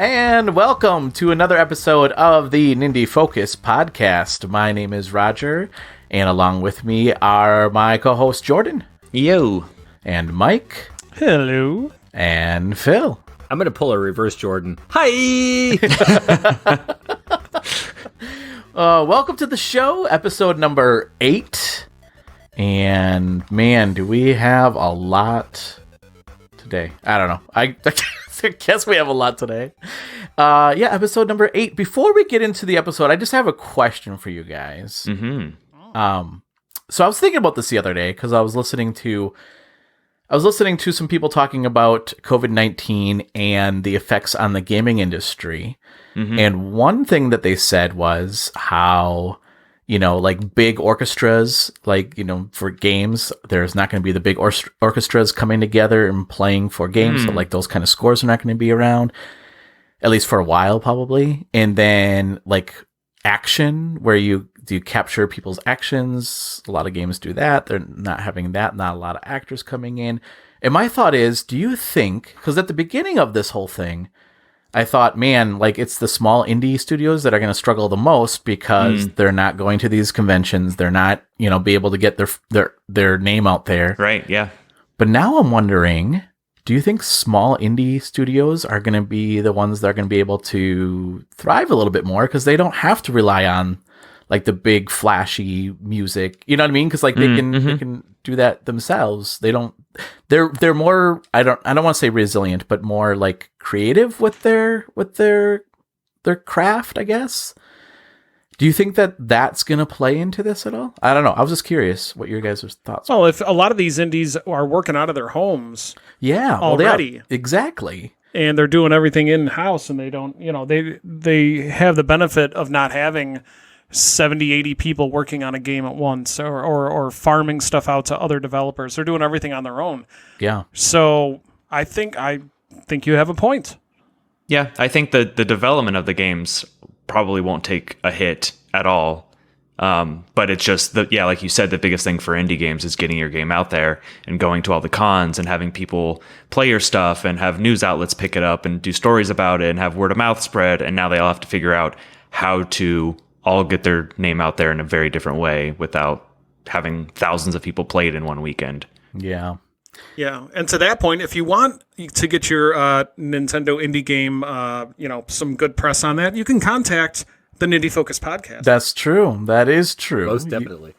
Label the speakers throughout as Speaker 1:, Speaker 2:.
Speaker 1: And welcome to another episode of the Nindie Focus Podcast. My name is Roger, and along with me are my co-host Jordan.
Speaker 2: Yo.
Speaker 1: And Mike.
Speaker 3: Hello.
Speaker 1: And Phil.
Speaker 2: I'm going to pull a reverse Jordan. Hi!
Speaker 1: Welcome to the show, episode number 8. And man, do we have a lot today. I don't know. I guess we have a lot today. Yeah, episode number 8. Before we get into the episode, I just have a question for you guys.
Speaker 2: Mm-hmm.
Speaker 1: So I was thinking about this the other day because I was listening to some people talking about COVID-19 and the effects on the gaming industry. Mm-hmm. And one thing that they said was how, like big orchestras, for games, there's not going to be the big orchestras coming together and playing for games. So like those kind of scores are not going to be around, at least for a while, probably. And then like action, where you capture people's actions. A lot of games do that. They're not having that. Not a lot of actors coming in. And my thought is, do you think, because at the beginning of this whole thing, I thought, man, like it's the small indie studios that are going to struggle the most because they're not going to these conventions. They're not, be able to get their name out there.
Speaker 2: Right. Yeah.
Speaker 1: But now I'm wondering, do you think small indie studios are going to be the ones that are going to be able to thrive a little bit more because they don't have to rely on like the big flashy music, you know what I mean? Because like they can do that themselves. They're more, I don't want to say resilient, but more like creative with their craft, I guess. Do you think that that's going to play into this at all? I don't know. I was just curious what your guys' thoughts were.
Speaker 3: Well, if a lot of these indies are working out of their homes, already,
Speaker 1: exactly.
Speaker 3: And they're doing everything in-house, and they don't, they have the benefit of not having 70, 80 people working on a game at once or farming stuff out to other developers. They're doing everything on their own.
Speaker 1: Yeah.
Speaker 3: So I think you have a point.
Speaker 2: Yeah, I think the development of the games probably won't take a hit at all. But it's just, like you said, the biggest thing for indie games is getting your game out there and going to all the cons and having people play your stuff and have news outlets pick it up and do stories about it and have word of mouth spread. And now they all have to figure out how to all get their name out there in a very different way without having thousands of people play it in one weekend.
Speaker 1: Yeah.
Speaker 3: Yeah. And to that point, if you want to get your Nintendo indie game, some good press on that, you can contact the Nindie Focus Podcast.
Speaker 1: That's true. That is true.
Speaker 2: Most definitely.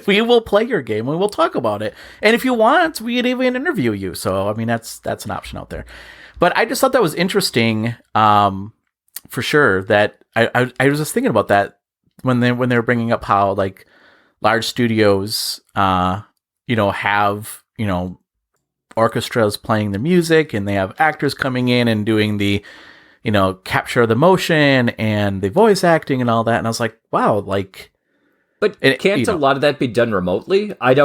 Speaker 1: We will play your game. We will talk about it. And if you want, we'd even interview you. So, I mean, that's an option out there. But I just thought that was interesting, for sure, that I was just thinking about that when they were bringing up how like large studios, have, orchestras playing the music and they have actors coming in and doing the, capture of the motion and the voice acting and all that. And I was like, wow, like.
Speaker 4: But can't a lot of that be done remotely? I've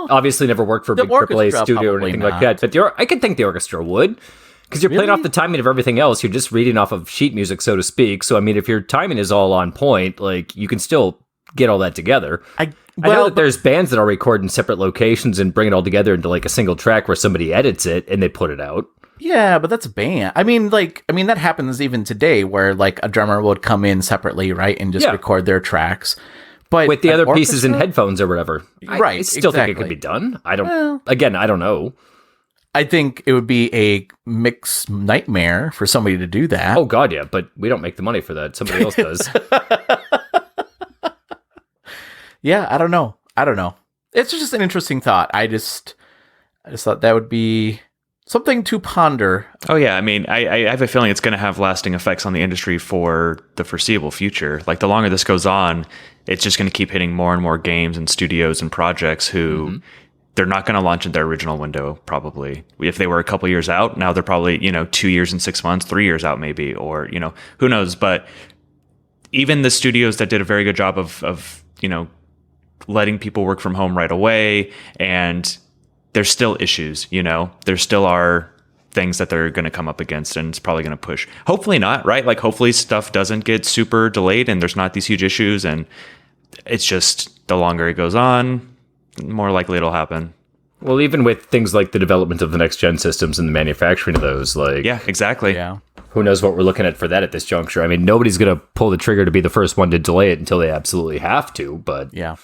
Speaker 4: obviously never worked for a big AAA studio or anything like that, but I could think the orchestra would. Because you're playing off the timing of everything else. You're just reading off of sheet music, so to speak. So, I mean, if your timing is all on point, like, you can still get all that together. I know that there's bands that are recording in separate locations and bring it all together into, like, a single track where somebody edits it and they put it out.
Speaker 1: Yeah, but that's a band. I mean, that happens even today where, like, a drummer would come in separately, right, and just record their tracks. But
Speaker 4: with the other pieces in headphones or whatever.
Speaker 1: Right,
Speaker 4: I still think it could be done. I don't know.
Speaker 1: I think it would be a mixed nightmare for somebody to do that.
Speaker 4: Oh, God, yeah, but we don't make the money for that. Somebody else does.
Speaker 1: Yeah, I don't know. It's just an interesting thought. I just thought that would be something to ponder.
Speaker 2: Oh, yeah. I mean, I have a feeling it's going to have lasting effects on the industry for the foreseeable future. Like, the longer this goes on, it's just going to keep hitting more and more games and studios and projects who... Mm-hmm. They're not going to launch in their original window, probably. If they were a couple years out, now they're probably, 2 years and 6 months, 3 years out maybe, or, who knows. But even the studios that did a very good job of letting people work from home right away, and there's still issues, there still are things that they're going to come up against, and it's probably going to push. Hopefully not, right? Like, hopefully stuff doesn't get super delayed and there's not these huge issues, and it's just the longer it goes on, more likely it'll happen.
Speaker 4: Well, even with things like the development of the next gen systems and the manufacturing of those, like...
Speaker 2: Yeah, exactly.
Speaker 1: Yeah.
Speaker 4: who knows what we're looking at for that at this juncture. I mean, nobody's going to pull the trigger to be the first one to delay it until they absolutely have to, but...
Speaker 1: Yeah.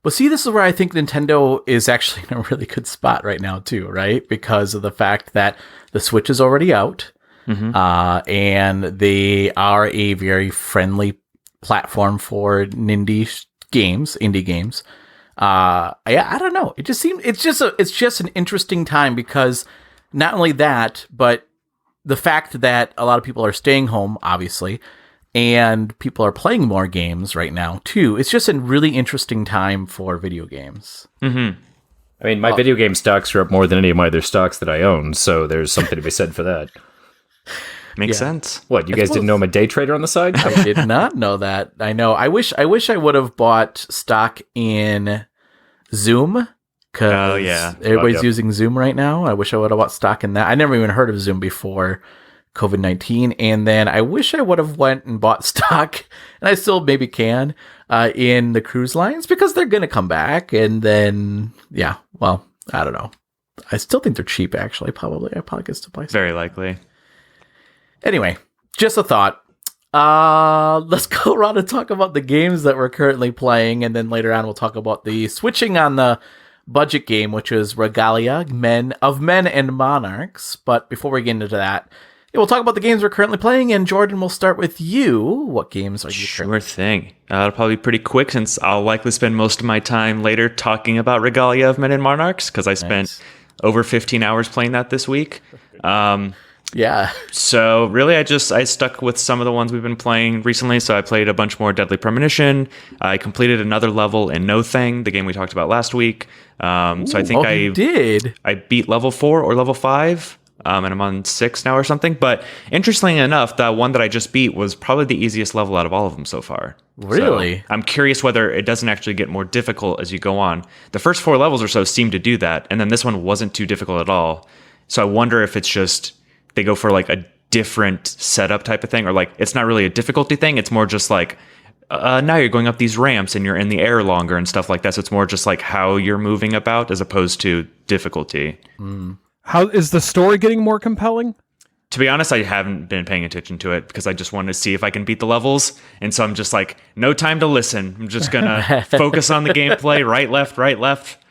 Speaker 1: Well, see, this is where I think Nintendo is actually in a really good spot right now, too, right? Because of the fact that the Switch is already out, and they are a very friendly platform for indie games. I don't know. It just seems it's just an interesting time because not only that, but the fact that a lot of people are staying home, obviously, and people are playing more games right now too. It's just a really interesting time for video games.
Speaker 4: Mm-hmm. I mean, my video game stocks are up more than any of my other stocks that I own, so there's something to be said for that.
Speaker 2: Makes sense.
Speaker 4: What, you guys didn't know I'm a day trader on the side?
Speaker 1: I did not know that. I know. I wish I would have bought stock in Zoom because everybody's using Zoom right now. I wish I would have bought stock in that. I never even heard of Zoom before COVID-19. And then I wish I would have went and bought stock, and I still maybe can, in the cruise lines because they're going to come back. And then, I don't know. I still think they're cheap, actually. I probably get to buy some.
Speaker 2: Very likely.
Speaker 1: Anyway, just a thought. Let's go around and talk about the games that we're currently playing, and then later on we'll talk about the switching on the budget game, which is Regalia, Men and Monarchs. But before we get into that, we'll talk about the games we're currently playing, and Jordan, we'll start with you. What games are you currently playing?
Speaker 2: Sure thing. It'll probably be pretty quick since I'll likely spend most of my time later talking about Regalia of Men and Monarchs because I spent over 15 hours playing that this week.
Speaker 1: Yeah.
Speaker 2: So really, I stuck with some of the ones we've been playing recently. So I played a bunch more Deadly Premonition. I completed another level in No Thing, the game we talked about last week. So I think I beat level 4 or level 5. And I'm on 6 now or something. But interestingly enough, that one that I just beat was probably the easiest level out of all of them so far.
Speaker 1: Really?
Speaker 2: So I'm curious whether it doesn't actually get more difficult as you go on. The first 4 levels or so seem to do that. And then this one wasn't too difficult at all. So I wonder if it's just they go for like a different setup type of thing, or like it's not really a difficulty thing. It's more just like now you're going up these ramps and you're in the air longer and stuff like that. So it's more just like how you're moving about as opposed to difficulty.
Speaker 3: How is the story getting more compelling?
Speaker 2: To be honest, I haven't been paying attention to it because I just want to see if I can beat the levels. And so I'm just like, no time to listen. I'm just going to focus on the gameplay. Right, left, right, left.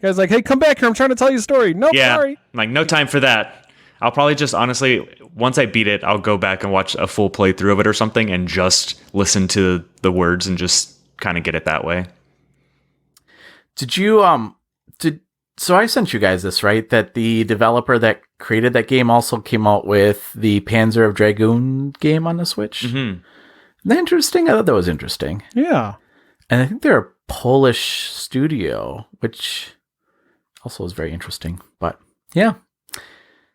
Speaker 3: Guys like, hey, come back here. I'm trying to tell you a story. Nope, sorry.
Speaker 2: I'm like, no time for that. I'll probably just honestly, once I beat it, I'll go back and watch a full playthrough of it or something and just listen to the words and just kind of get it that way.
Speaker 1: Did you, so I sent you guys this, right? That the developer that created that game also came out with the Panzer of Dragoon game on the Switch. Mm-hmm. Isn't that interesting? I thought that was interesting.
Speaker 3: Yeah.
Speaker 1: And I think they're a Polish studio, which also is very interesting. But yeah.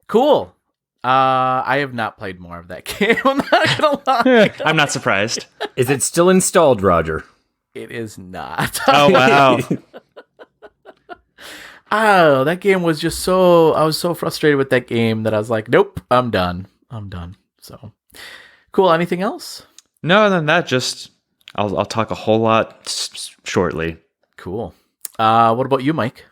Speaker 1: Cool. I have not played more of that game. I'm not gonna lie.
Speaker 2: I'm not surprised.
Speaker 4: Is it still installed, Roger?
Speaker 1: It is not.
Speaker 2: Oh wow.
Speaker 1: Oh, that game was just I was so frustrated with that game that I was like, nope, I'm done. So cool. Anything else?
Speaker 2: No, other than that, just I'll talk a whole lot shortly.
Speaker 1: Cool. What about you, Mike?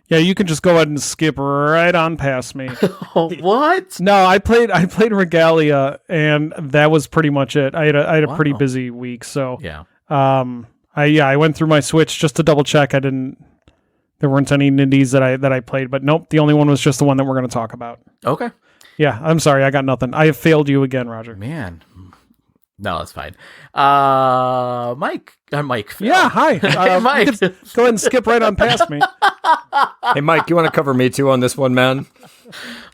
Speaker 3: Yeah, you can just go ahead and skip right on past me.
Speaker 1: What?
Speaker 3: No, I played Regalia, and that was pretty much it. I had a pretty busy week, so
Speaker 1: yeah.
Speaker 3: I went through my Switch just to double check. There weren't any Nindies that I played, but nope, the only one was just the one that we're going to talk about.
Speaker 1: Okay.
Speaker 3: Yeah, I'm sorry, I got nothing. I have failed you again, Roger.
Speaker 1: Man. No, that's fine. Mike. Phil.
Speaker 3: Yeah, hi.
Speaker 1: Hey, Mike.
Speaker 3: Go ahead and skip right on past me.
Speaker 4: Hey, Mike, you want to cover me too on this one, man?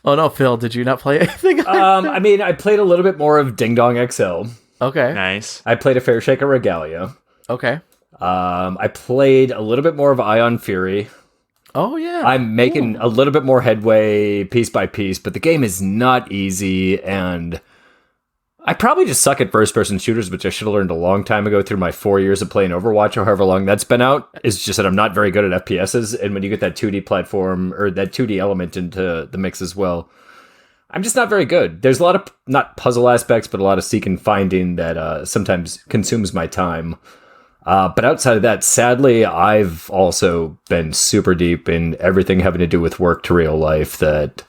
Speaker 1: Oh, no, Phil, did you not play anything?
Speaker 4: I mean, I played a little bit more of Ding Dong XL.
Speaker 1: Okay.
Speaker 2: Nice.
Speaker 4: I played a fair shake of Regalia.
Speaker 1: Okay.
Speaker 4: I played a little bit more of Ion Fury.
Speaker 1: Oh, yeah.
Speaker 4: I'm making a little bit more headway piece by piece, but the game is not easy, and I probably just suck at first-person shooters, which I should have learned a long time ago through my 4 years of playing Overwatch or however long that's been out. It's just that I'm not very good at FPSs, and when you get that 2D platform or that 2D element into the mix as well, I'm just not very good. There's a lot of, not puzzle aspects, but a lot of seek and finding that sometimes consumes my time. But outside of that, sadly, I've also been super deep in everything having to do with work to real life that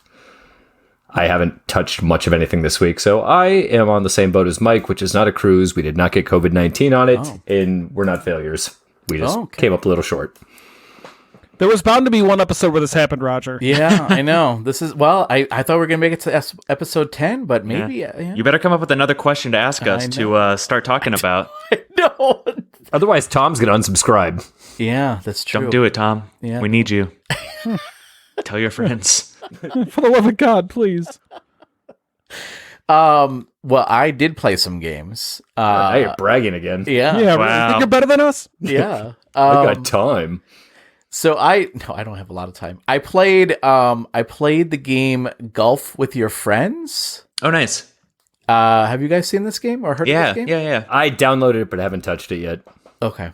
Speaker 4: I haven't touched much of anything this week, so I am on the same boat as Mike, which is not a cruise. We did not get COVID-19 on it, and we're not failures. We just came up a little short.
Speaker 3: There was bound to be one episode where this happened, Roger.
Speaker 1: Yeah, I know. This is, I thought we were going to make it to episode 10, but maybe. Yeah.
Speaker 2: You better come up with another question to ask us to start talking about.
Speaker 1: No.
Speaker 4: Otherwise, Tom's going to unsubscribe.
Speaker 1: Yeah, that's true.
Speaker 2: Don't do it, Tom.
Speaker 1: Yeah.
Speaker 2: We need you. Tell your friends.
Speaker 3: For the love of God, please.
Speaker 1: Well, I did play some games.
Speaker 4: Now you're bragging again.
Speaker 1: Yeah.
Speaker 3: Yeah,
Speaker 2: Wow.
Speaker 3: you think you're better than us?
Speaker 1: Yeah.
Speaker 4: I got time.
Speaker 1: So I don't have a lot of time. I played the game Golf with Your Friends.
Speaker 2: Oh, nice.
Speaker 1: Have you guys seen this game or heard of this game?
Speaker 2: Yeah.
Speaker 4: I downloaded it, but haven't touched it yet.
Speaker 1: Okay.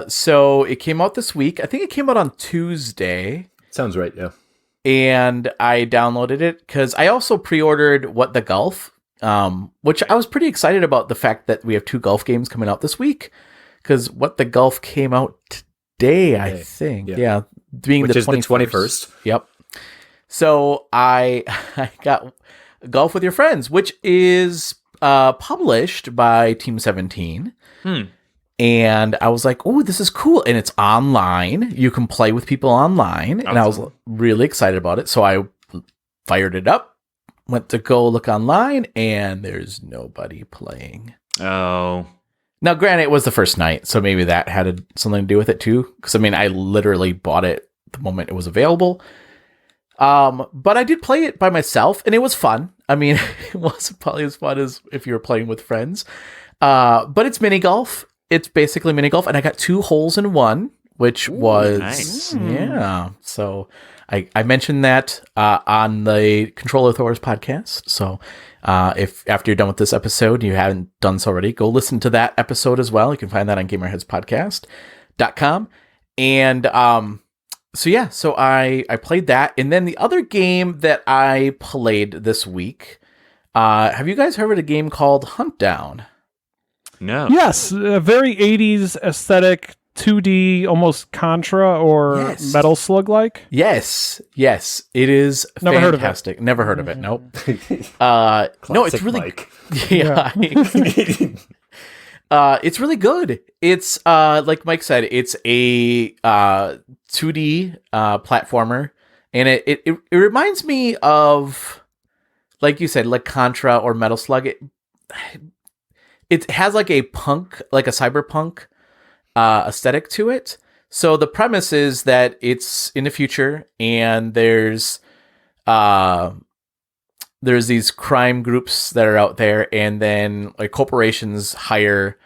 Speaker 1: So it came out this week. I think it came out on Tuesday.
Speaker 4: Sounds right, yeah.
Speaker 1: And I downloaded it because I also pre-ordered What the Golf, which I was pretty excited about the fact that we have 2 golf games coming out this week because What the Golf came out today, I think. Yeah. Being
Speaker 4: Which
Speaker 1: the
Speaker 4: is
Speaker 1: 21st.
Speaker 4: the 21st.
Speaker 1: Yep. So I got Golf with Your Friends, which is published by Team 17. And I was like, oh, this is cool. And it's online. You can play with people online. Awesome. And I was really excited about it. So I fired it up, went to go look online, and there's nobody playing.
Speaker 2: Oh.
Speaker 1: Now, granted, it was the first night, so maybe that had something to do with it too. Because, I mean, I literally bought it the moment it was available. But I did play it by myself, and it was fun. I mean, it wasn't probably as fun as if you were playing with friends. But it's mini golf. It's basically mini golf, and I got 2 holes in 1, which was
Speaker 2: nice.
Speaker 1: Yeah. So I mentioned that on the Controller Thor's podcast. So if after you're done with this episode, you haven't done so already, go listen to that episode as well. You can find that on GamerHeadsPodcast.com. And so I played that, and then the other game that I played this week. Have you guys heard of a game called Huntdown?
Speaker 2: No.
Speaker 3: Yes, a very 80s aesthetic, 2D, almost Contra or Metal Slug like.
Speaker 1: Yes, it is
Speaker 3: Never
Speaker 1: fantastic. Never heard of it. Nope. No, it's really
Speaker 4: Mike.
Speaker 1: yeah. It's really good. It's like Mike said, it's a 2D platformer, and it reminds me of, like you said, like Contra or Metal Slug. It has like a cyberpunk aesthetic to it. So the premise is that it's in the future, and there's these crime groups that are out there, and then like corporations hire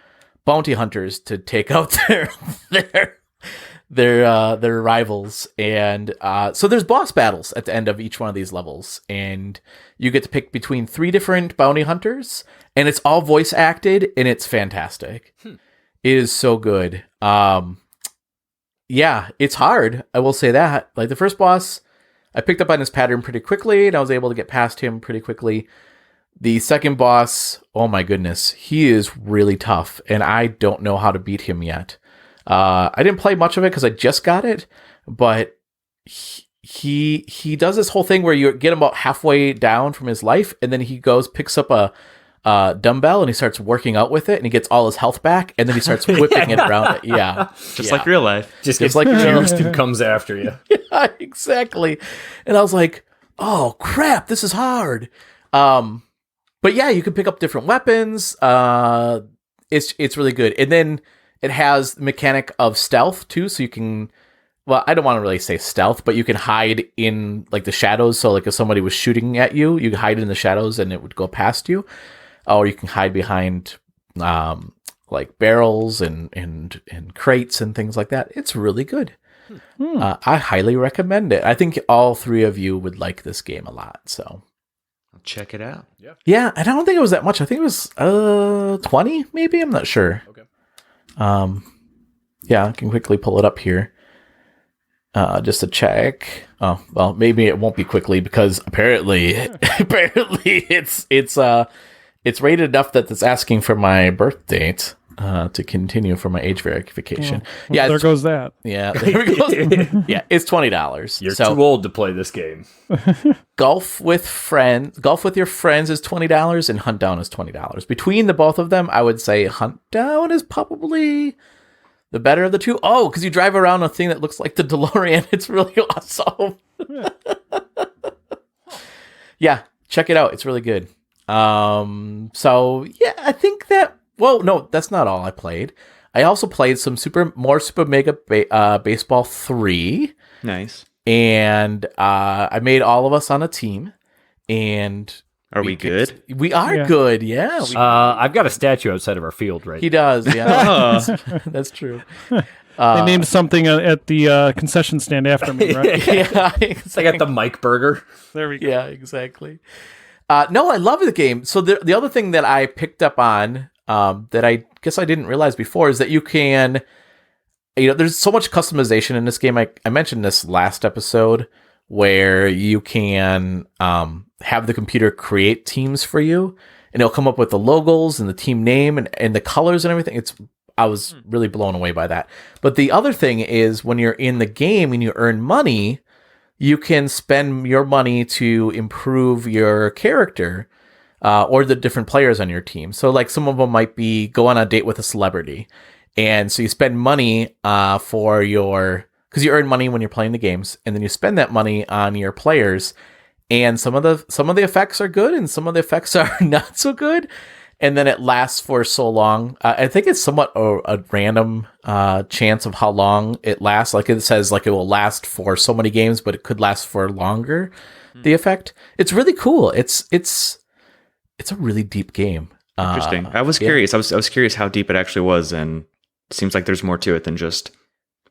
Speaker 1: bounty hunters to take out their rivals, and so there's boss battles at the end of each one of these levels, and you get to pick between 3 different bounty hunters, and it's all voice acted, and it's fantastic. It is so good. Yeah, it's hard. I will say that. Like the first boss, I picked up on his pattern pretty quickly, and I was able to get past him pretty quickly. The second boss, oh my goodness, he is really tough, and I don't know how to beat him yet. I didn't play much of it because I just got it, but he does this whole thing where you get him about halfway down from his life, and then he picks up a dumbbell, and he starts working out with it, and he gets all his health back, and then he starts whipping it around it. Yeah.
Speaker 2: Just like real life.
Speaker 4: Just like juiced and comes after you.
Speaker 1: Yeah, exactly. And I was like, oh crap, this is hard. But yeah, you can pick up different weapons. It's really good. And then it has the mechanic of stealth too, so you can, well, I don't want to really say stealth, but you can hide in like the shadows. So like if somebody was shooting at you, you could hide in the shadows and it would go past you. Or you can hide behind like barrels and crates and things like that. It's really good. I highly recommend it. I think all 3 of you would like this game a lot. So
Speaker 2: I'll check it out.
Speaker 1: yeah, and I don't think it was that much. I think it was 20, maybe. I'm not sure.
Speaker 4: Okay.
Speaker 1: Yeah, I can quickly pull it up here. Just to check. Oh, well, maybe it won't be quickly because apparently it's rated enough that it's asking for my birth date. to continue for my age verification.
Speaker 3: Well, there goes that.
Speaker 1: Yeah, there we go. Yeah, it's $20.
Speaker 4: You're too old to play this game.
Speaker 1: Golf with your friends is $20, and Huntdown is $20. Between the both of them, I would say Huntdown is probably the better of the two. Oh, because you drive around a thing that looks like the DeLorean. It's really awesome. Yeah, check it out. It's really good. So yeah, I think that. Well, no, that's not all I played. I also played some Super Mega Baseball 3.
Speaker 2: Nice.
Speaker 1: And I made all of us on a team. And
Speaker 2: are we good?
Speaker 1: We are good. Yeah.
Speaker 4: I've got a statue outside of our field, right?
Speaker 1: He does. Yeah. That's true.
Speaker 3: They named something at the concession stand after me, right?
Speaker 1: Yeah. Exactly.
Speaker 4: I got the Mike Burger.
Speaker 3: There we go.
Speaker 1: Yeah, exactly. No, I love the game. So the other thing that I picked up on that I guess I didn't realize before is that you can, there's so much customization in this game. I mentioned this last episode where you can have the computer create teams for you, and it'll come up with the logos and the team name and the colors and everything. I was really blown away by that. But the other thing is when you're in the game and you earn money, you can spend your money to improve your character or the different players on your team. So like some of them might be go on a date with a celebrity. And so you spend money because you earn money when you're playing the games, and then you spend that money on your players. And some of the effects are good and some of the effects are not so good. And then it lasts for so long. I think it's somewhat a random chance of how long it lasts. Like it says, like it will last for so many games, but it could last for longer. The effect. It's really cool. It's a really deep game.
Speaker 2: Interesting. I was curious. I was curious how deep it actually was, and it seems like there's more to it than just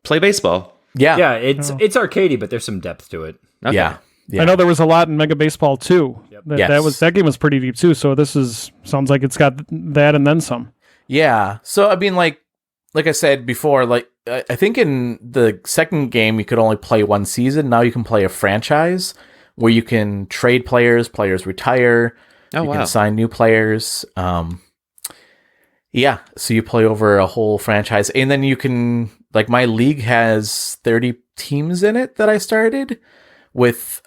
Speaker 2: play baseball.
Speaker 1: Yeah.
Speaker 4: Yeah. It's arcadey, but there's some depth to it.
Speaker 2: Okay.
Speaker 1: Yeah.
Speaker 3: I know there was a lot in Mega Baseball 2.
Speaker 4: Yep.
Speaker 3: That game was pretty deep too. So sounds like it's got that and then some.
Speaker 1: Yeah. So I mean, like I said before, like I think in the second game you could only play one season. Now you can play a franchise where you can trade players retire.
Speaker 2: Oh,
Speaker 1: you
Speaker 2: wow.
Speaker 1: can sign new players. Yeah. So you play over a whole franchise, and then you can, like, my league has 30 teams in it that I started with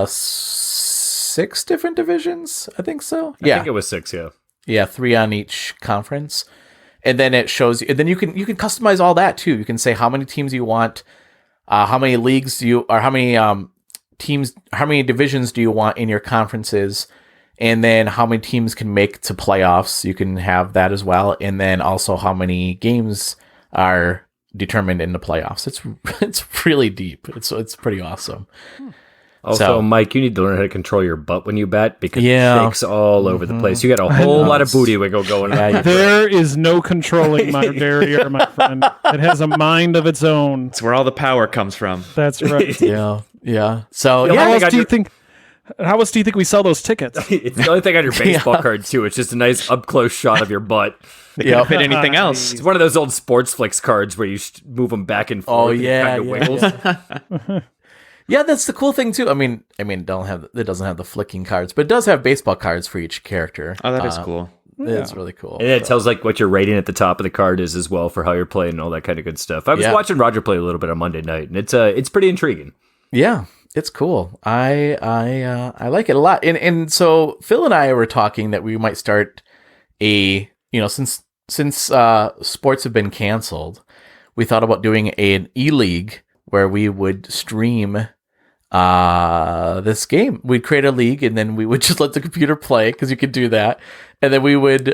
Speaker 1: 6 different divisions. I think so.
Speaker 4: I think it was 6. Yeah.
Speaker 1: Yeah, 3 on each conference. And then it shows you, and then you can customize all that too. You can say how many teams you want, how many leagues or how many teams, how many divisions do you want in your conferences, and then how many teams can make to playoffs. You can have that as well, and then also how many games are determined in the playoffs. It's really deep. It's pretty awesome.
Speaker 4: Also, Mike, you need to learn how to control your butt when you bet, because it shakes all over the place. You got a whole lot of booty wiggle going on.
Speaker 3: There is no controlling my derriere, my friend. It has a mind of its own.
Speaker 2: It's where all the power comes from.
Speaker 3: That's right.
Speaker 1: Yeah. So
Speaker 3: how else do you think we sell those tickets?
Speaker 4: It's the only thing on your baseball card too. It's just a nice up close shot of your butt.
Speaker 2: They can't fit anything else.
Speaker 4: It's one of those old Sports Flicks cards where you move them back and forth.
Speaker 1: Oh yeah, wiggles. Yeah, that's the cool thing too. I mean, it doesn't have the flicking cards, but it does have baseball cards for each character.
Speaker 2: Oh, that is cool.
Speaker 1: It's really cool.
Speaker 4: And it tells like what your rating at the top of the card is as well for how you're playing and all that kind of good stuff. I was watching Roger play a little bit on Monday night, and it's pretty intriguing.
Speaker 1: Yeah, it's cool. I like it a lot. And so Phil and I were talking that we might start since sports have been canceled, we thought about doing an e-league where we would stream this game. We'd create a league, and then we would just let the computer play, because you could do that, and then we would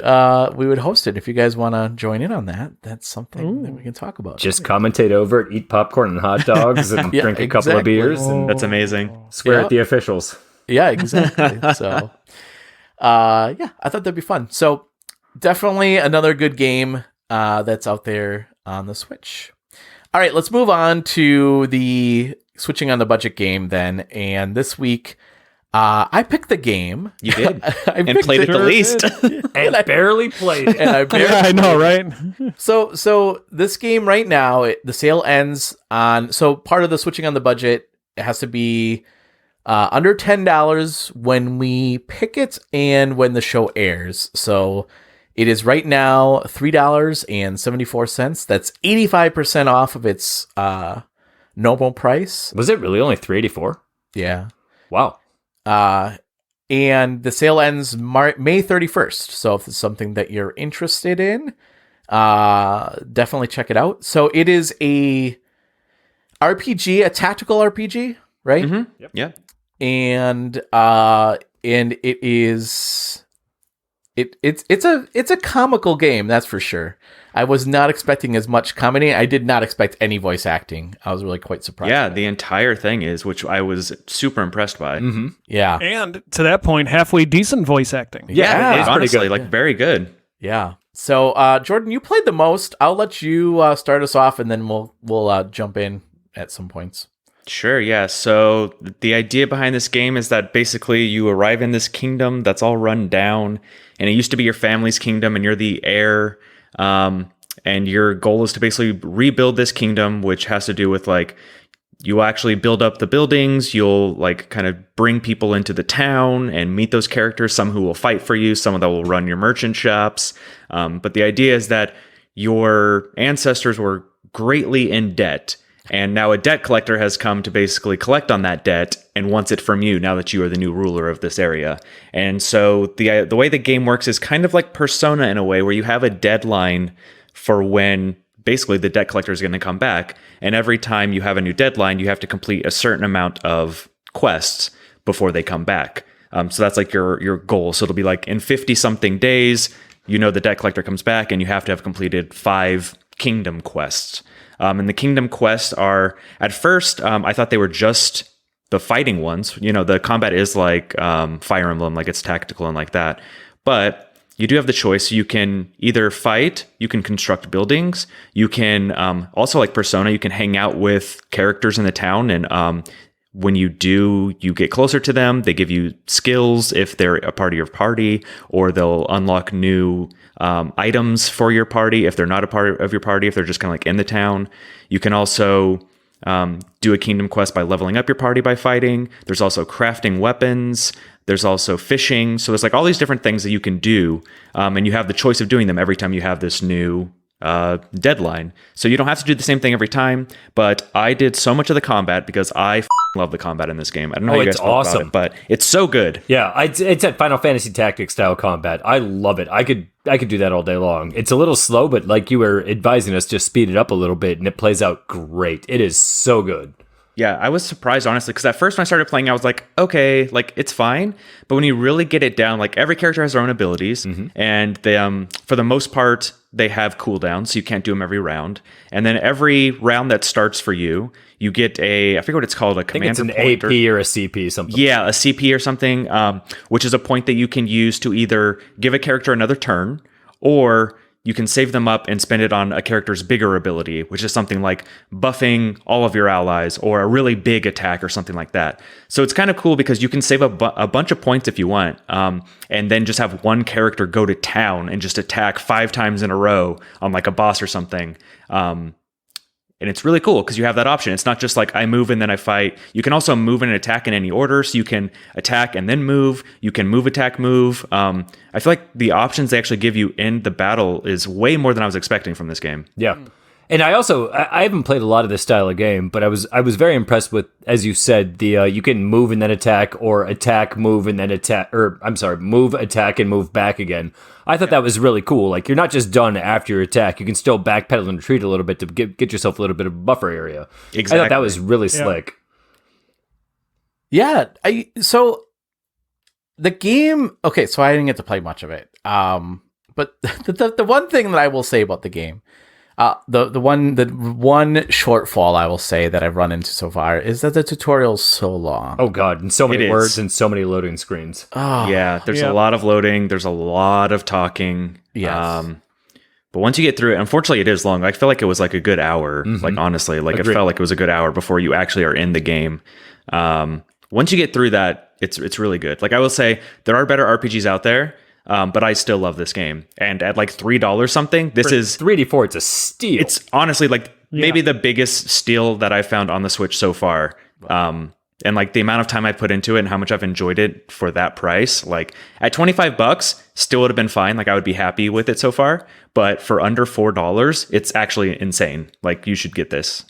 Speaker 1: host it. If you guys want to join in on that, that's something that we can talk about.
Speaker 4: Just commentate over it, eat popcorn and hot dogs, and drink a couple of beers. And
Speaker 2: that's amazing.
Speaker 4: Swear at the officials.
Speaker 1: Yeah, exactly. So, I thought that'd be fun. So, definitely another good game that's out there on the Switch. All right, let's move on to the switching on the budget game then. And this week, I picked the game.
Speaker 2: You did, and played it the least,
Speaker 4: and I barely played it.
Speaker 1: And
Speaker 3: I know, right?
Speaker 1: So this game right now, the sale ends on. So part of the switching on the budget, it has to be under $10 when we pick it and when the show airs. So It is right now $3.74. That's 85% off of its normal price.
Speaker 4: Was it really only $3.84?
Speaker 1: Yeah.
Speaker 4: Wow.
Speaker 1: And the sale ends May 31st. So if it's something that you're interested in, definitely check it out. So it is a RPG, a tactical RPG, right?
Speaker 2: Mm-hmm. Yep. Yeah.
Speaker 1: And it is it's a comical game, that's for sure. I was not expecting as much comedy. I did not expect any voice acting. I was really quite surprised.
Speaker 2: Yeah, the entire thing is, which I was super impressed by.
Speaker 1: Mm-hmm. Yeah.
Speaker 3: And to that point, halfway decent voice acting.
Speaker 2: Yeah,
Speaker 4: it's
Speaker 2: honestly,
Speaker 4: pretty good.
Speaker 2: very good.
Speaker 1: Yeah. So, Jordan, you played the most. I'll let you start us off, and then we'll jump in at some points.
Speaker 2: Sure, yeah. So the idea behind this game is that basically you arrive in this kingdom that's all run down, and it used to be your family's kingdom, and you're the heir. And your goal is to basically rebuild this kingdom, which has to do with like you actually build up the buildings. You'll like kind of bring people into the town and meet those characters. Some who will fight for you, some that will run your merchant shops. But the idea is that your ancestors were greatly in debt. And now a debt collector has come to basically collect on that debt and wants it from you now that you are the new ruler of this area. And so the way the game works is kind of like Persona in a way, where you have a deadline for when basically the debt collector is going to come back. And every time you have a new deadline, you have to complete a certain amount of quests before they come back. So that's like your goal. So it'll be like in 50 something days, the debt collector comes back and you have to have completed 5 kingdom quests. And the kingdom quests are, at first, I thought they were just the fighting ones. The combat is like Fire Emblem, like it's tactical and like that. But you do have the choice. You can either fight, you can construct buildings, you can also, like Persona, you can hang out with characters in the town. And when you do, you get closer to them. They give you skills if they're a part of your party, or they'll unlock new items for your party if they're not a part of your party, if they're just kind of like in the town. You can also do a kingdom quest by leveling up your party by fighting. There's also crafting weapons. There's also fishing. So there's like all these different things that you can do. And you have the choice of doing them every time you have this new deadline. So you don't have to do the same thing every time. But I did so much of the combat because I love the combat in this game. I don't know how you guys feel about it, but it's so good.
Speaker 4: Yeah, it's at Final Fantasy Tactics style combat. I love it. I could do that all day long. It's a little slow, but like you were advising us, just speed it up a little bit, and it plays out great. It is so good.
Speaker 2: Yeah, I was surprised, honestly, because at first when I started playing, I was like, okay, like it's fine. But when you really get it down, like every character has their own abilities, and they, for the most part, they have cooldowns, so you can't do them every round. And then every round that starts for you, you get I forget what it's called, a commander point.
Speaker 4: I think it's an AP or a CP, something.
Speaker 2: Yeah, a CP or something, which is a point that you can use to either give a character another turn, or you can save them up and spend it on a character's bigger ability, which is something like buffing all of your allies or a really big attack or something like that. So it's kind of cool because you can save a bunch of points if you want, and then just have one character go to town and just attack 5 times in a row on like a boss or something. And it's really cool because you have that option. It's not just like I move and then I fight. You can also move and attack in any order. So you can attack and then move. You can move, attack, move. I feel like the options they actually give you in the battle is way more than I was expecting from this game.
Speaker 4: Yeah. And I haven't played a lot of this style of game, but I was very impressed with, as you said, the you can move and then attack, or attack, move and then attack, or I'm sorry, move, attack and move back again. I thought that was really cool. Like, you're not just done after your attack; you can still backpedal and retreat a little bit to get yourself a little bit of buffer area.
Speaker 2: Exactly.
Speaker 4: I thought that was really slick.
Speaker 1: Yeah. So the game. Okay, so I didn't get to play much of it. But the one thing that I will say about the game. The one shortfall I will say that I've run into so far is that the tutorial's so long.
Speaker 4: Oh god, and so many words and so many loading screens.
Speaker 1: Oh,
Speaker 2: yeah, there's a lot of loading, there's a lot of talking.
Speaker 1: Yes.
Speaker 2: But once you get through it, unfortunately it is long. I feel like it was like a good hour. Like honestly, like Agreed. It felt like it was a good hour before you actually are in the game. Once you get through that, it's really good. Like I will say, there are better RPGs out there. But I still love this game. And at like $3 something, this is
Speaker 4: $3.84. It's a steal.
Speaker 2: It's honestly like maybe the biggest steal that I found on the Switch so far. And like the amount of time I put into it and how much I've enjoyed it for that price, like at $25 still would have been fine. Like I would be happy with it so far, but for under $4, it's actually insane. Like you should get this.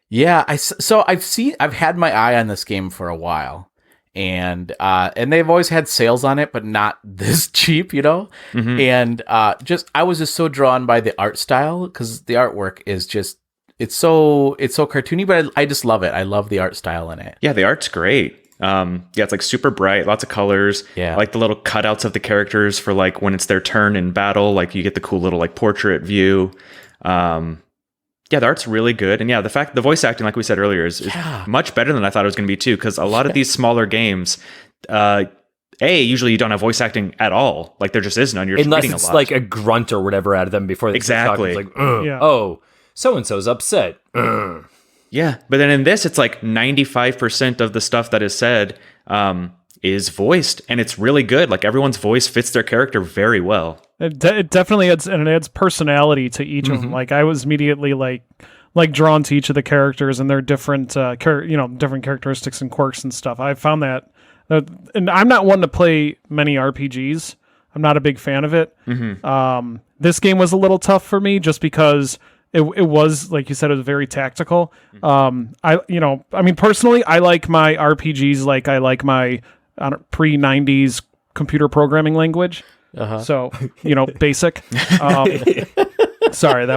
Speaker 1: Yeah. I've had my eye on this game for a while, and they've always had sales on it, but not this cheap, you know? Mm-hmm. And I was just so drawn by the art style, because the artwork is just, it's so cartoony, but I just love it. I love the art style in it.
Speaker 2: Yeah, the art's great. It's like super bright, lots of colors.
Speaker 1: Yeah.
Speaker 2: I like the little cutouts of the characters for like when it's their turn in battle, like you get the cool little like portrait view. The art's really good. And yeah, the voice acting, like we said earlier, is much better than I thought it was going to be too, because a lot of these smaller games, usually you don't have voice acting at all. Like there just is none. You're just
Speaker 4: unless
Speaker 2: reading
Speaker 4: it's
Speaker 2: a lot.
Speaker 4: like a grunt or whatever out of them before they
Speaker 2: exactly.
Speaker 4: start talking. It's like, oh, so-and-so's upset.
Speaker 2: Yeah, but then in this, it's like 95% of the stuff that is said is voiced, and it's really good. Like everyone's voice fits their character very well.
Speaker 3: It definitely adds personality to each of them. Like I was immediately like drawn to each of the characters and their different different characteristics and quirks and stuff. I found that, and I'm not one to play many RPGs. I'm not a big fan of it. Mm-hmm. This game was a little tough for me just because it was, like you said, it was very tactical. Personally, I like my RPGs like I like my pre-90s computer programming language. Uh-huh. So, basic. Sorry,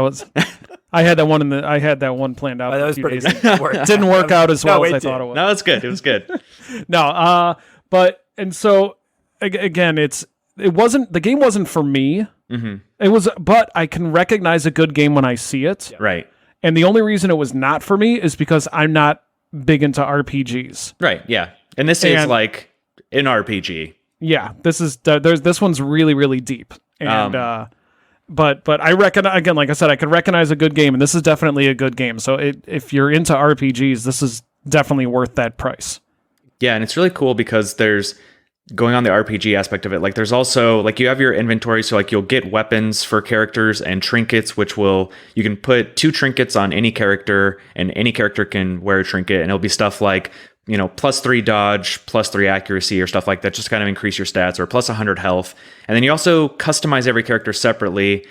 Speaker 3: I had that one planned out.
Speaker 4: That was pretty
Speaker 3: good. Didn't work out as well as I thought it was.
Speaker 2: No, it's good. It was good.
Speaker 3: The game wasn't for me. Mm-hmm. It was, but I can recognize a good game when I see it.
Speaker 2: Right.
Speaker 3: And the only reason it was not for me is because I'm not big into RPGs.
Speaker 2: Right. Yeah. And this is like an RPG.
Speaker 3: Yeah. This one's really, really deep. And, but I reckon, again, like I said, I could recognize a good game, and this is definitely a good game. So if you're into RPGs, this is definitely worth that price.
Speaker 2: Yeah. And it's really cool because there's, going on the RPG aspect of it, like there's also like you have your inventory, so like you'll get weapons for characters and trinkets, you can put 2 trinkets on any character, and any character can wear a trinket, and it'll be stuff like +3 dodge, +3 accuracy, or stuff like that, just kind of increase your stats, or +100 health. And then you also customize every character separately.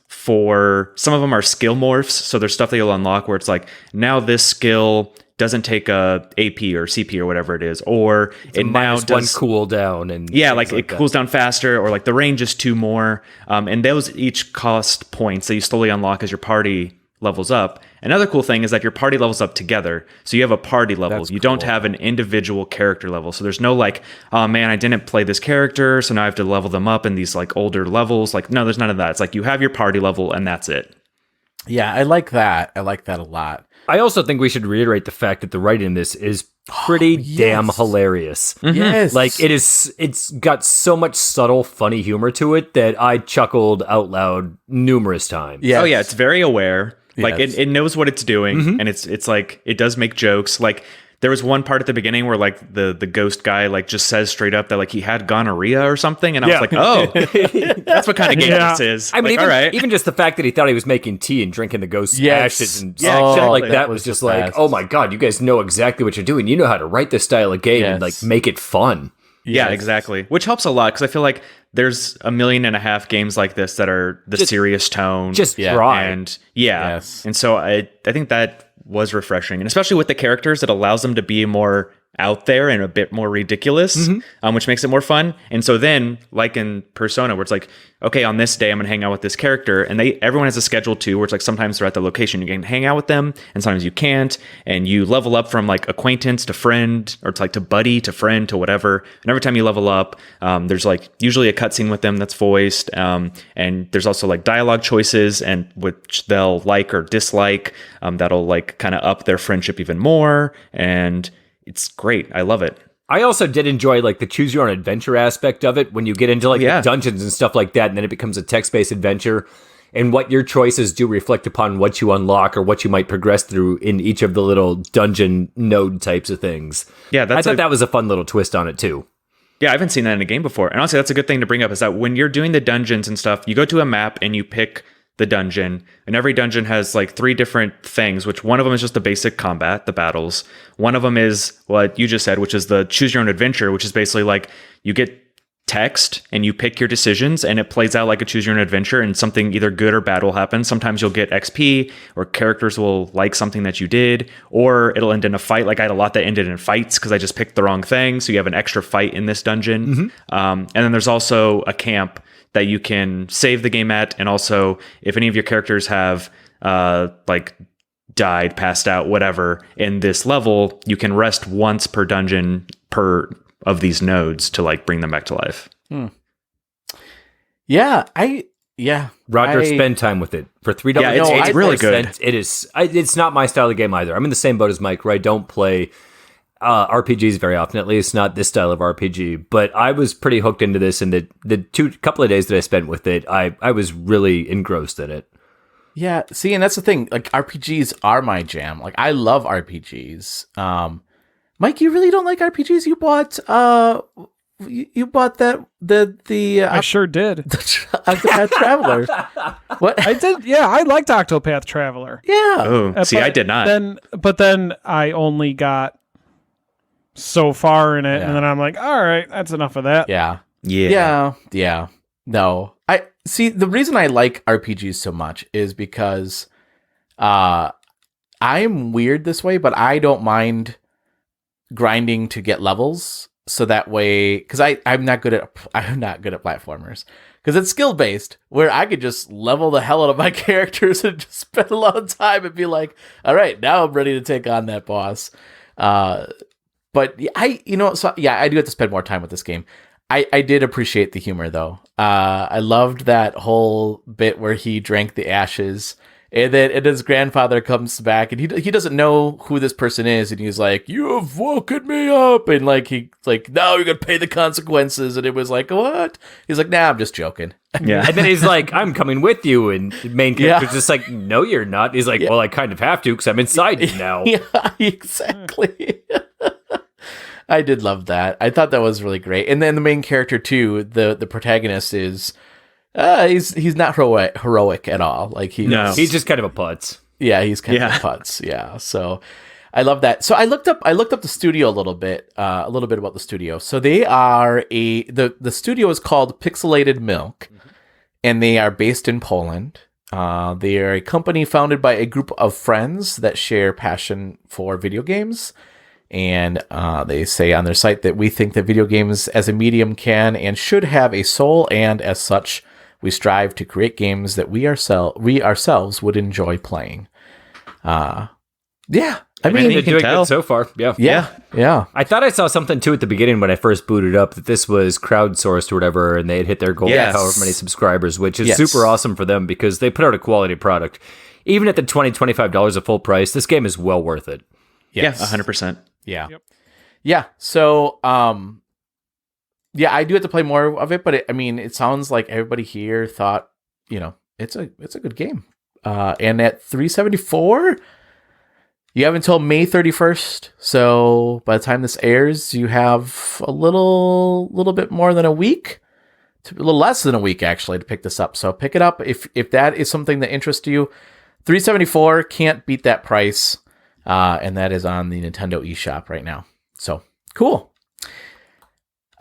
Speaker 2: For some of them are skill morphs, so there's stuff that you'll unlock where it's like, now this skill doesn't take a AP or CP or whatever it is, or it now does
Speaker 4: one cooldown, and
Speaker 2: like it cools down faster, or like the range is 2 more, and those each cost points that you slowly unlock as your party levels up. Another cool thing is that your party levels up together, so you have a party level. You don't have an individual character level, so there's no like, oh man, I didn't play this character, so now I have to level them up in these like older levels. Like no, there's none of that. It's like you have your party level and that's it.
Speaker 1: Yeah, I like that. I like that a lot.
Speaker 4: I also think we should reiterate the fact that the writing in this is pretty damn hilarious.
Speaker 1: Mm-hmm. Yes.
Speaker 4: Like it's got so much subtle, funny humor to it that I chuckled out loud numerous times.
Speaker 2: Yes. Oh yeah, it's very aware. Like it knows what it's doing, and it's like it does make jokes. Like there was one part at the beginning where like the ghost guy like just says straight up that like he had gonorrhea or something, and I was like, oh, that's what kind of game this is.
Speaker 4: I mean,
Speaker 2: like, all right.
Speaker 4: Even just the fact that he thought he was making tea and drinking the ghost's ashes and shit
Speaker 2: exactly.
Speaker 4: like that was just like, oh my god, you guys know exactly what you're doing. You know how to write this style of game and like make it fun.
Speaker 2: Yeah, exactly. Which helps a lot because I feel like there's 1.5 million games like this that are the serious tone,
Speaker 4: just dry,
Speaker 2: and and so I think that was refreshing, and especially with the characters, it allows them to be more out there and a bit more ridiculous, which makes it more fun. And so then, like in Persona, where it's like, okay, on this day I'm gonna hang out with this character, and everyone has a schedule too, where it's like sometimes they're at the location you can hang out with them, and sometimes you can't, and you level up from like acquaintance to friend, or to like to buddy to friend to whatever. And every time you level up, there's like usually a cutscene with them that's voiced, and there's also like dialogue choices and which they'll like or dislike, that'll like kind of up their friendship even more, and it's great. I love it.
Speaker 4: I also did enjoy like the choose your own adventure aspect of it when you get into like the dungeons and stuff like that, and then it becomes a text-based adventure, and what your choices do reflect upon what you unlock or what you might progress through in each of the little dungeon node types of things.
Speaker 2: Yeah,
Speaker 4: I thought that was a fun little twist on it too.
Speaker 2: Yeah, I haven't seen that in a game before. And honestly, that's a good thing to bring up, is that when you're doing the dungeons and stuff, you go to a map and you pick the dungeon, and every dungeon has like 3 different things, which one of them is just the basic combat, the battles. One of them is what you just said, which is the choose your own adventure, which is basically like you get text and you pick your decisions and it plays out like a choose your own adventure, and something either good or bad will happen. Sometimes you'll get XP, or characters will like something that you did, or it'll end in a fight. Like I had a lot that ended in fights because I just picked the wrong thing. So you have an extra fight in this dungeon. And then there's also a camp that you can save the game at. And also if any of your characters have like died, passed out, whatever in this level, you can rest once per dungeon per of these nodes to like bring them back to life.
Speaker 4: Roger, spend time with it for $3.
Speaker 2: Yeah, it's really good.
Speaker 4: It is. It's not my style of game either. I'm in the same boat as Mike, where I don't play RPGs very often. At least not this style of RPG. But I was pretty hooked into this, and the couple of days that I spent with it, I was really engrossed in it.
Speaker 1: Yeah, see, and that's the thing. Like RPGs are my jam. Like I love RPGs. Mike, you really don't like RPGs? You bought the
Speaker 3: I sure did.
Speaker 1: Octopath Traveler. What?
Speaker 3: I did. Yeah, I liked Octopath Traveler.
Speaker 1: Yeah.
Speaker 2: Oh, see, I did not.
Speaker 3: Then I only got so far in it, and then I'm like, all right, that's enough of that.
Speaker 1: Yeah. No, I see. The reason I like RPGs so much is because I'm weird this way, but I don't mind grinding to get levels, so that way, because I'm not good at platformers, because it's skill based, where I could just level the hell out of my characters and just spend a lot of time and be like, all right, now I'm ready to take on that boss. But I do have to spend more time with this game. I did appreciate the humor though. I loved that whole bit where he drank the ashes. And then his grandfather comes back, and he doesn't know who this person is, and he's like, "You have woken me up," and like now you're gonna pay the consequences. And it was like, what? He's like, "Nah, I'm just joking."
Speaker 4: Yeah, and then he's like, "I'm coming with you," and the main character's just like, "No, you're not." He's like, "Well, I kind of have to because I'm inside you now."
Speaker 1: Yeah, exactly. I did love that. I thought that was really great. And then the main character too, the protagonist is. He's not heroic at all. Like
Speaker 4: he's just kind of a putz.
Speaker 1: Yeah, he's kind of a putz. Yeah, so I love that. So I looked up the studio a little bit about the studio. So they are the studio is called Pixelated Milk, and they are based in Poland. They are a company founded by a group of friends that share passion for video games. And they say on their site that we think that video games as a medium can and should have a soul, and as such, we strive to create games that we ourselves would enjoy playing. I mean,
Speaker 4: they're doing good so far. Yeah. I thought I saw something too at the beginning when I first booted up that this was crowdsourced or whatever, and they had hit their goal of however many subscribers, which is super awesome for them because they put out a quality product. Even at the $20-$25 of full price, this game is well worth it.
Speaker 2: Yes. 100%.
Speaker 1: Yeah. Yep. Yeah. So, I do have to play more of it, but it sounds like everybody here thought, it's a good game. And at $374, you have until May 31st. So by the time this airs, you have a little bit more than a week, a little less than a week actually, to pick this up. So pick it up if that is something that interests you. $374, can't beat that price. And that is on the Nintendo eShop right now. So cool.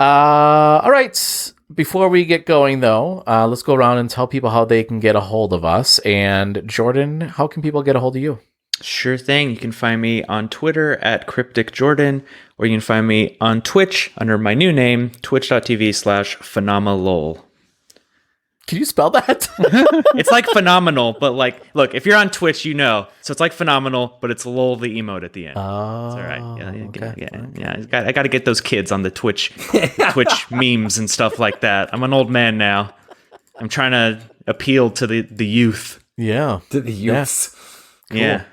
Speaker 1: All right. Before we get going, though, let's go around and tell people how they can get a hold of us. And Jordan, how can people get a hold of you?
Speaker 2: Sure thing. You can find me on Twitter at CrypticJordan, or you can find me on Twitch under my new name, twitch.tv/phenomalol.
Speaker 1: Can you spell that?
Speaker 2: It's like phenomenal, but like, look, if you're on Twitch, you know. So it's like phenomenal, but it's lol the emote at the end.
Speaker 1: Oh,
Speaker 2: it's all right.
Speaker 1: Okay.
Speaker 2: I got to get those kids on the Twitch memes and stuff like that. I'm an old man now. I'm trying to appeal to the youth.
Speaker 1: Yeah,
Speaker 4: to the youths.
Speaker 1: Cool.
Speaker 2: Yeah.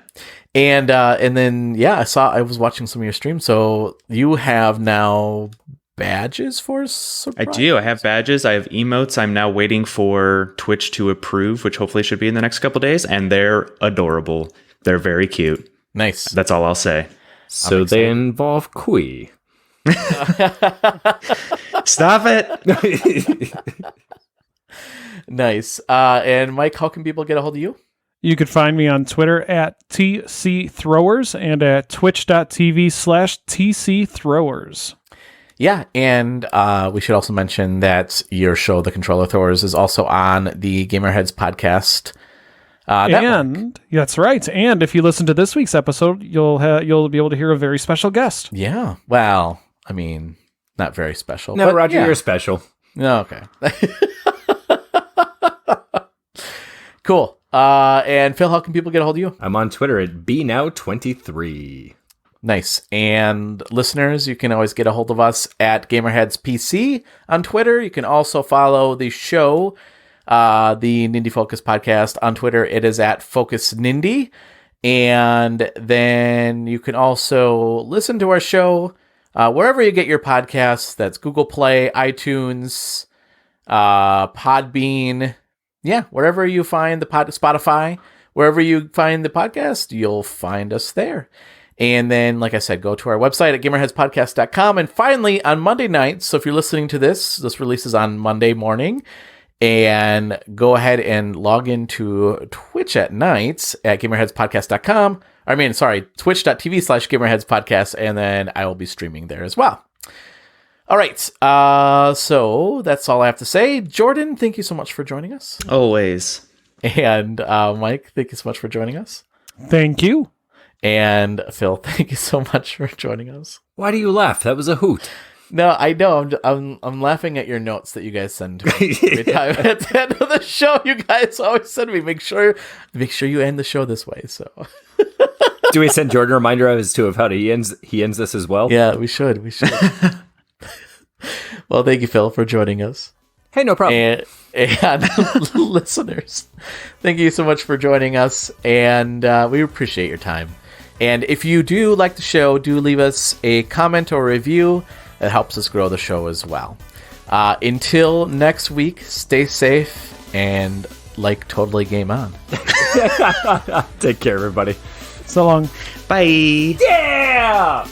Speaker 1: And then I was watching some of your streams. So you have now badges for surprise?
Speaker 2: I do. I have badges. I have emotes. I'm now waiting for Twitch to approve, which hopefully should be in the next couple days. And they're adorable. They're very cute.
Speaker 1: Nice.
Speaker 2: That's all I'll say.
Speaker 4: So they involve Kui.
Speaker 2: Stop it.
Speaker 1: Nice. And Mike, how can people get a hold of you?
Speaker 3: You could find me on Twitter at TCThrowers and at twitch.tv/TCThrowers.
Speaker 1: Yeah, and we should also mention that your show, The Controller Throwers, is also on the Gamerheads podcast.
Speaker 3: And that's right. And if you listen to this week's episode, you'll be able to hear a very special guest.
Speaker 1: Yeah. Well, I mean, not very special.
Speaker 4: No,
Speaker 1: but
Speaker 4: Roger, you're special.
Speaker 1: No, okay. Cool. And Phil, how can people get a hold of you?
Speaker 4: I'm on Twitter at bnow23.
Speaker 1: Nice. And listeners, you can always get a hold of us at GamerheadsPC on Twitter. You can also follow the show, the Nindie Focus Podcast on Twitter. It is at Focus Nindie. And then you can also listen to our show wherever you get your podcasts. That's Google Play, iTunes, Podbean. Yeah, wherever you find the Spotify, wherever you find the podcast, you'll find us there. And then, like I said, go to our website at gamerheadspodcast.com. And finally, on Monday nights, so if you're listening to this releases on Monday morning, and go ahead and log into Twitch at nights at gamerheadspodcast.com. Twitch.tv/gamerheadspodcast, and then I will be streaming there as well. All right, so that's all I have to say. Jordan, thank you so much for joining us.
Speaker 2: Always.
Speaker 1: And Mike, thank you so much for joining us.
Speaker 3: Thank you.
Speaker 1: And Phil, thank you so much for joining us.
Speaker 4: Why do you laugh? That was a hoot.
Speaker 1: No, I know. I'm laughing at your notes that you guys send to me every time at the end of the show. You guys always send me. Make sure you end the show this way. So,
Speaker 4: do we send Jordan a reminder as to how he ends this as well?
Speaker 1: Yeah, we should. Well, thank you, Phil, for joining us.
Speaker 4: Hey, no problem.
Speaker 1: And listeners, thank you so much for joining us, and we appreciate your time. And if you do like the show, do leave us a comment or review. That helps us grow the show as well. Until next week, stay safe and totally game on.
Speaker 4: Take care, everybody.
Speaker 3: So long.
Speaker 2: Bye.
Speaker 4: Yeah!